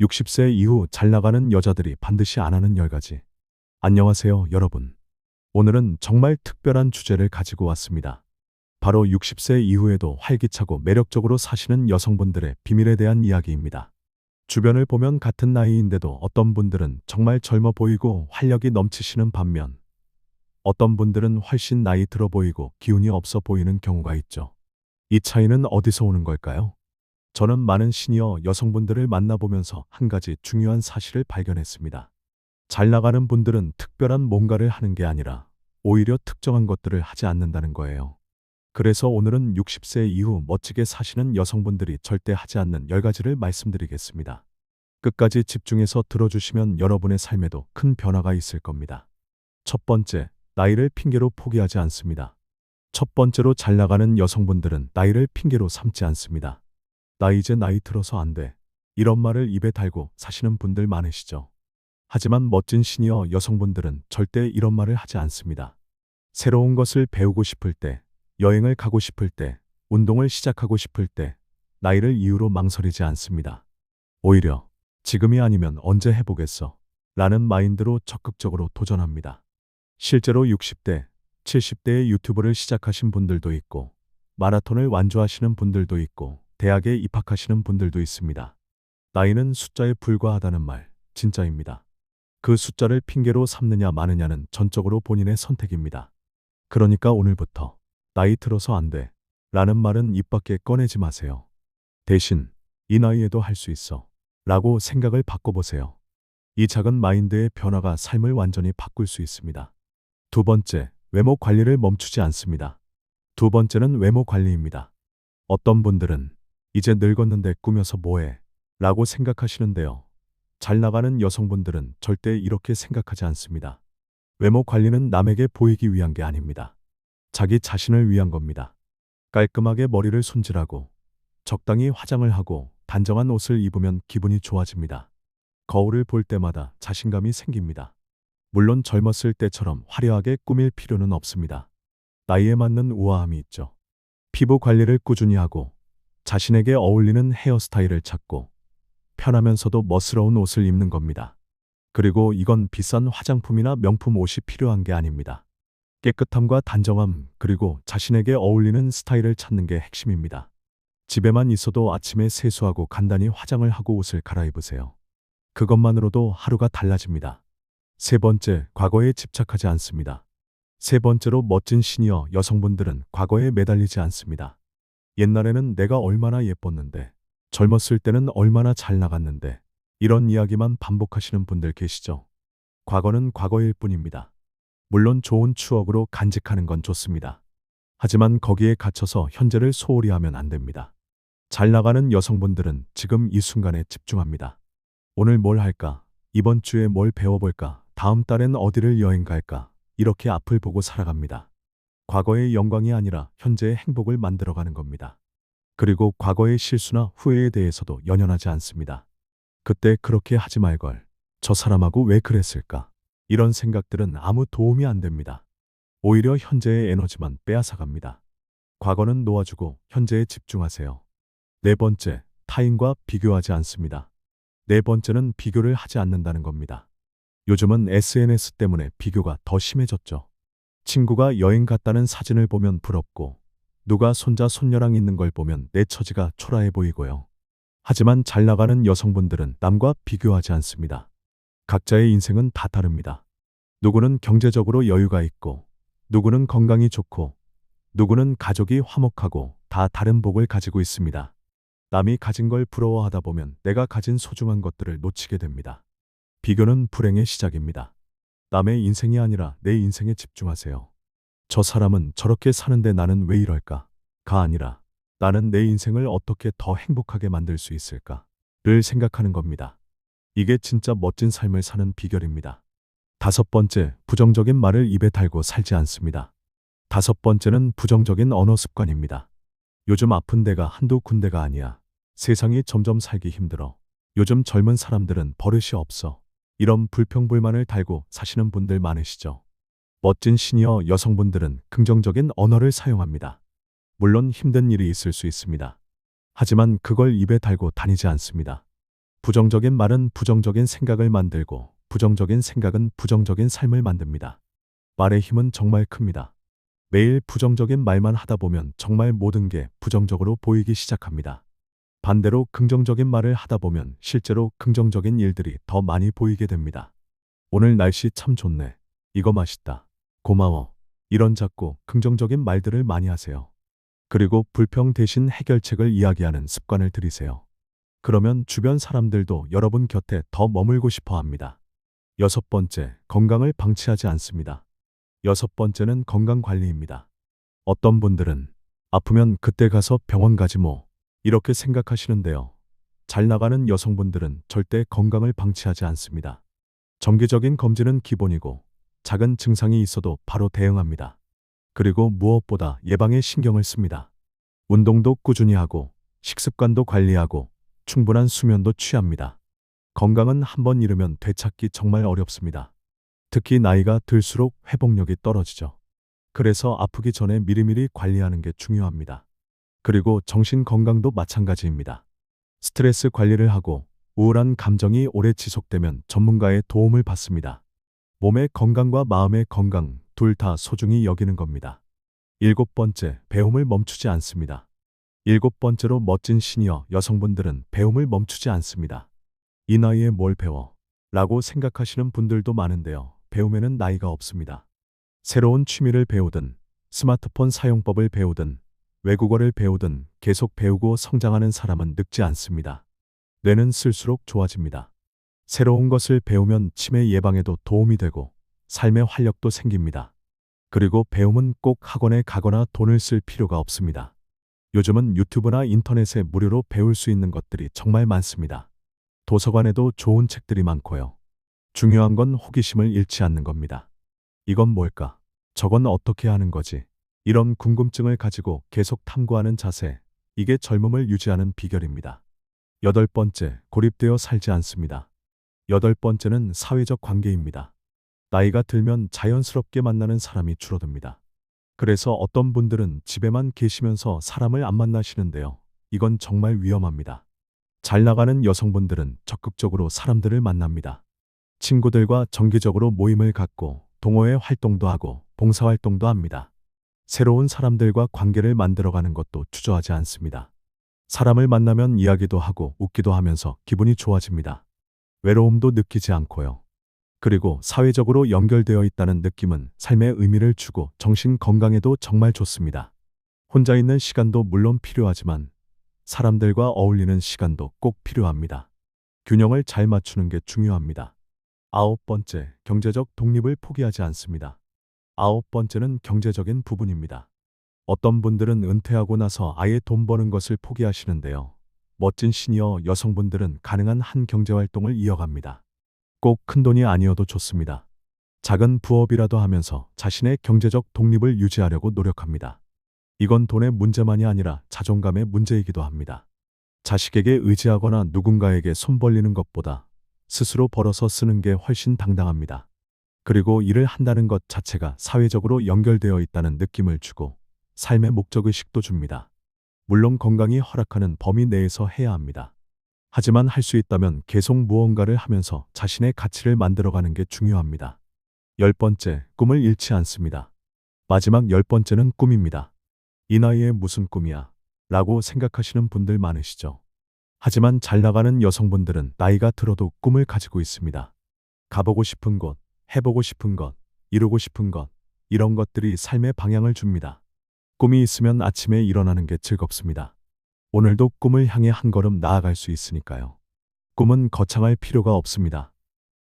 60세 이후 잘 나가는 여자들이 반드시 안 하는 10가지. 안녕하세요, 여러분. 오늘은 정말 특별한 주제를 가지고 왔습니다. 바로 60세 이후에도 활기차고 매력적으로 사시는 여성분들의 비밀에 대한 이야기입니다. 주변을 보면 같은 나이인데도 어떤 분들은 정말 젊어 보이고 활력이 넘치시는 반면 어떤 분들은 훨씬 나이 들어 보이고 기운이 없어 보이는 경우가 있죠. 이 차이는 어디서 오는 걸까요? 저는 많은 시니어 여성분들을 만나보면서 한 가지 중요한 사실을 발견했습니다. 잘 나가는 분들은 특별한 뭔가를 하는 게 아니라 오히려 특정한 것들을 하지 않는다는 거예요. 그래서 오늘은 60세 이후 멋지게 사시는 여성분들이 절대 하지 않는 10가지를 말씀드리겠습니다. 끝까지 집중해서 들어주시면 여러분의 삶에도 큰 변화가 있을 겁니다. 첫 번째, 나이를 핑계로 포기하지 않습니다. 첫 번째로 잘 나가는 여성분들은 나이를 핑계로 삼지 않습니다. 나 이제 나이 들어서 안 돼. 이런 말을 입에 달고 사시는 분들 많으시죠. 하지만 멋진 시니어 여성분들은 절대 이런 말을 하지 않습니다. 새로운 것을 배우고 싶을 때, 여행을 가고 싶을 때, 운동을 시작하고 싶을 때, 나이를 이유로 망설이지 않습니다. 오히려 지금이 아니면 언제 해보겠어? 라는 마인드로 적극적으로 도전합니다. 실제로 60대, 70대의 유튜브를 시작하신 분들도 있고, 마라톤을 완주하시는 분들도 있고, 대학에 입학하시는 분들도 있습니다. 나이는 숫자에 불과하다는 말, 진짜입니다. 그 숫자를 핑계로 삼느냐 마느냐는 전적으로 본인의 선택입니다. 그러니까 오늘부터 나이 들어서 안 돼. 라는 말은 입 밖에 꺼내지 마세요. 대신 이 나이에도 할 수 있어. 라고 생각을 바꿔보세요. 이 작은 마인드의 변화가 삶을 완전히 바꿀 수 있습니다. 두 번째, 외모 관리를 멈추지 않습니다. 두 번째는 외모 관리입니다. 어떤 분들은 이제 늙었는데 꾸며서 뭐해? 라고 생각하시는데요. 잘 나가는 여성분들은 절대 이렇게 생각하지 않습니다. 외모 관리는 남에게 보이기 위한 게 아닙니다. 자기 자신을 위한 겁니다. 깔끔하게 머리를 손질하고 적당히 화장을 하고 단정한 옷을 입으면 기분이 좋아집니다. 거울을 볼 때마다 자신감이 생깁니다. 물론 젊었을 때처럼 화려하게 꾸밀 필요는 없습니다. 나이에 맞는 우아함이 있죠. 피부 관리를 꾸준히 하고 자신에게 어울리는 헤어스타일을 찾고 편하면서도 멋스러운 옷을 입는 겁니다. 그리고 이건 비싼 화장품이나 명품 옷이 필요한 게 아닙니다. 깨끗함과 단정함, 그리고 자신에게 어울리는 스타일을 찾는 게 핵심입니다. 집에만 있어도 아침에 세수하고 간단히 화장을 하고 옷을 갈아입으세요. 그것만으로도 하루가 달라집니다. 세 번째, 과거에 집착하지 않습니다. 세 번째로 멋진 시니어 여성분들은 과거에 매달리지 않습니다. 옛날에는 내가 얼마나 예뻤는데, 젊었을 때는 얼마나 잘 나갔는데, 이런 이야기만 반복하시는 분들 계시죠? 과거는 과거일 뿐입니다. 물론 좋은 추억으로 간직하는 건 좋습니다. 하지만 거기에 갇혀서 현재를 소홀히 하면 안 됩니다. 잘 나가는 여성분들은 지금 이 순간에 집중합니다. 오늘 뭘 할까? 이번 주에 뭘 배워볼까? 다음 달엔 어디를 여행 갈까? 이렇게 앞을 보고 살아갑니다. 과거의 영광이 아니라 현재의 행복을 만들어가는 겁니다. 그리고 과거의 실수나 후회에 대해서도 연연하지 않습니다. 그때 그렇게 하지 말걸. 저 사람하고 왜 그랬을까? 이런 생각들은 아무 도움이 안 됩니다. 오히려 현재의 에너지만 빼앗아갑니다. 과거는 놓아주고 현재에 집중하세요. 네 번째, 타인과 비교하지 않습니다. 네 번째는 비교를 하지 않는다는 겁니다. 요즘은 SNS 때문에 비교가 더 심해졌죠. 친구가 여행 갔다는 사진을 보면 부럽고, 누가 손자 손녀랑 있는 걸 보면 내 처지가 초라해 보이고요. 하지만 잘 나가는 여성분들은 남과 비교하지 않습니다. 각자의 인생은 다 다릅니다. 누구는 경제적으로 여유가 있고, 누구는 건강이 좋고, 누구는 가족이 화목하고 다 다른 복을 가지고 있습니다. 남이 가진 걸 부러워하다 보면 내가 가진 소중한 것들을 놓치게 됩니다. 비교는 불행의 시작입니다. 남의 인생이 아니라 내 인생에 집중하세요. 저 사람은 저렇게 사는데 나는 왜 이럴까? 가 아니라 나는 내 인생을 어떻게 더 행복하게 만들 수 있을까?를 생각하는 겁니다. 이게 진짜 멋진 삶을 사는 비결입니다. 다섯 번째, 부정적인 말을 입에 달고 살지 않습니다. 다섯 번째는 부정적인 언어 습관입니다. 요즘 아픈 데가 한두 군데가 아니야. 세상이 점점 살기 힘들어. 요즘 젊은 사람들은 버릇이 없어. 이런 불평불만을 달고 사시는 분들 많으시죠? 멋진 시니어 여성분들은 긍정적인 언어를 사용합니다. 물론 힘든 일이 있을 수 있습니다. 하지만 그걸 입에 달고 다니지 않습니다. 부정적인 말은 부정적인 생각을 만들고 부정적인 생각은 부정적인 삶을 만듭니다. 말의 힘은 정말 큽니다. 매일 부정적인 말만 하다 보면 정말 모든 게 부정적으로 보이기 시작합니다. 반대로 긍정적인 말을 하다 보면 실제로 긍정적인 일들이 더 많이 보이게 됩니다. 오늘 날씨 참 좋네. 이거 맛있다. 고마워. 이런 작고 긍정적인 말들을 많이 하세요. 그리고 불평 대신 해결책을 이야기하는 습관을 들이세요. 그러면 주변 사람들도 여러분 곁에 더 머물고 싶어 합니다. 여섯 번째, 건강을 방치하지 않습니다. 여섯 번째는 건강 관리입니다. 어떤 분들은 아프면 그때 가서 병원 가지 뭐 이렇게 생각하시는데요. 잘 나가는 여성분들은 절대 건강을 방치하지 않습니다. 정기적인 검진은 기본이고 작은 증상이 있어도 바로 대응합니다. 그리고 무엇보다 예방에 신경을 씁니다. 운동도 꾸준히 하고 식습관도 관리하고 충분한 수면도 취합니다. 건강은 한번 잃으면 되찾기 정말 어렵습니다. 특히 나이가 들수록 회복력이 떨어지죠. 그래서 아프기 전에 미리미리 관리하는 게 중요합니다. 그리고 정신 건강도 마찬가지입니다. 스트레스 관리를 하고 우울한 감정이 오래 지속되면 전문가의 도움을 받습니다. 몸의 건강과 마음의 건강 둘 다 소중히 여기는 겁니다. 일곱 번째, 배움을 멈추지 않습니다. 일곱 번째로 멋진 시니어 여성분들은 배움을 멈추지 않습니다. 이 나이에 뭘 배워? 라고 생각하시는 분들도 많은데요. 배움에는 나이가 없습니다. 새로운 취미를 배우든, 스마트폰 사용법을 배우든, 외국어를 배우든 계속 배우고 성장하는 사람은 늙지 않습니다. 뇌는 쓸수록 좋아집니다. 새로운 것을 배우면 치매 예방에도 도움이 되고 삶의 활력도 생깁니다. 그리고 배움은 꼭 학원에 가거나 돈을 쓸 필요가 없습니다. 요즘은 유튜브나 인터넷에 무료로 배울 수 있는 것들이 정말 많습니다. 도서관에도 좋은 책들이 많고요. 중요한 건 호기심을 잃지 않는 겁니다. 이건 뭘까? 저건 어떻게 하는 거지? 이런 궁금증을 가지고 계속 탐구하는 자세, 이게 젊음을 유지하는 비결입니다. 여덟 번째, 고립되어 살지 않습니다. 여덟 번째는 사회적 관계입니다. 나이가 들면 자연스럽게 만나는 사람이 줄어듭니다. 그래서 어떤 분들은 집에만 계시면서 사람을 안 만나시는데요. 이건 정말 위험합니다. 잘 나가는 여성분들은 적극적으로 사람들을 만납니다. 친구들과 정기적으로 모임을 갖고 동호회 활동도 하고 봉사활동도 합니다. 새로운 사람들과 관계를 만들어가는 것도 주저하지 않습니다. 사람을 만나면 이야기도 하고 웃기도 하면서 기분이 좋아집니다. 외로움도 느끼지 않고요. 그리고 사회적으로 연결되어 있다는 느낌은 삶의 의미를 주고 정신 건강에도 정말 좋습니다. 혼자 있는 시간도 물론 필요하지만 사람들과 어울리는 시간도 꼭 필요합니다. 균형을 잘 맞추는 게 중요합니다. 아홉 번째, 경제적 독립을 포기하지 않습니다. 아홉 번째는 경제적인 부분입니다. 어떤 분들은 은퇴하고 나서 아예 돈 버는 것을 포기하시는데요. 멋진 시니어 여성분들은 가능한 한 경제활동을 이어갑니다. 꼭 큰돈이 아니어도 좋습니다. 작은 부업이라도 하면서 자신의 경제적 독립을 유지하려고 노력합니다. 이건 돈의 문제만이 아니라 자존감의 문제이기도 합니다. 자식에게 의지하거나 누군가에게 손 벌리는 것보다 스스로 벌어서 쓰는 게 훨씬 당당합니다. 그리고 일을 한다는 것 자체가 사회적으로 연결되어 있다는 느낌을 주고 삶의 목적의식도 줍니다. 물론 건강이 허락하는 범위 내에서 해야 합니다. 하지만 할 수 있다면 계속 무언가를 하면서 자신의 가치를 만들어가는 게 중요합니다. 열 번째, 꿈을 잃지 않습니다. 마지막 열 번째는 꿈입니다. 이 나이에 무슨 꿈이야? 라고 생각하시는 분들 많으시죠? 하지만 잘 나가는 여성분들은 나이가 들어도 꿈을 가지고 있습니다. 가보고 싶은 곳, 해보고 싶은 것, 이루고 싶은 것, 이런 것들이 삶의 방향을 줍니다. 꿈이 있으면 아침에 일어나는 게 즐겁습니다. 오늘도 꿈을 향해 한 걸음 나아갈 수 있으니까요. 꿈은 거창할 필요가 없습니다.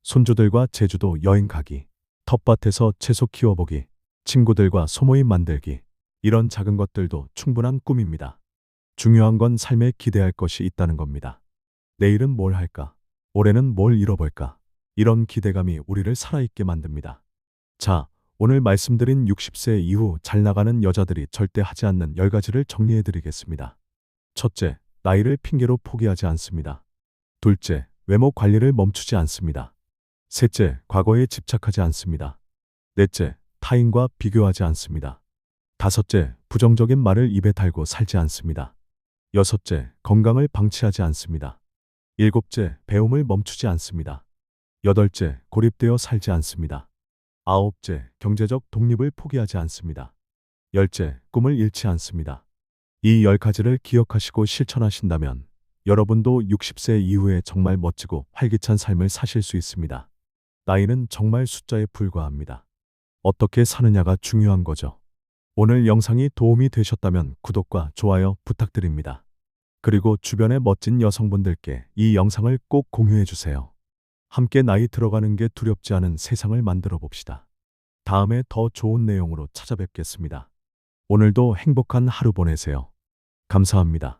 손주들과 제주도 여행 가기, 텃밭에서 채소 키워보기, 친구들과 소모임 만들기, 이런 작은 것들도 충분한 꿈입니다. 중요한 건 삶에 기대할 것이 있다는 겁니다. 내일은 뭘 할까? 올해는 뭘 잃어볼까? 이런 기대감이 우리를 살아있게 만듭니다. 자, 오늘 말씀드린 60세 이후 잘 나가는 여자들이 절대 하지 않는 10가지를 정리해드리겠습니다. 첫째, 나이를 핑계로 포기하지 않습니다. 둘째, 외모 관리를 멈추지 않습니다. 셋째, 과거에 집착하지 않습니다. 넷째, 타인과 비교하지 않습니다. 다섯째, 부정적인 말을 입에 달고 살지 않습니다. 여섯째, 건강을 방치하지 않습니다. 일곱째, 배움을 멈추지 않습니다. 여덟째, 고립되어 살지 않습니다. 아홉째, 경제적 독립을 포기하지 않습니다. 열째, 꿈을 잃지 않습니다. 이 10가지를 기억하시고 실천하신다면 여러분도 60세 이후에 정말 멋지고 활기찬 삶을 사실 수 있습니다. 나이는 정말 숫자에 불과합니다. 어떻게 사느냐가 중요한 거죠. 오늘 영상이 도움이 되셨다면 구독과 좋아요 부탁드립니다. 그리고 주변의 멋진 여성분들께 이 영상을 꼭 공유해 주세요. 함께 나이 들어가는 게 두렵지 않은 세상을 만들어 봅시다. 다음에 더 좋은 내용으로 찾아뵙겠습니다. 오늘도 행복한 하루 보내세요. 감사합니다.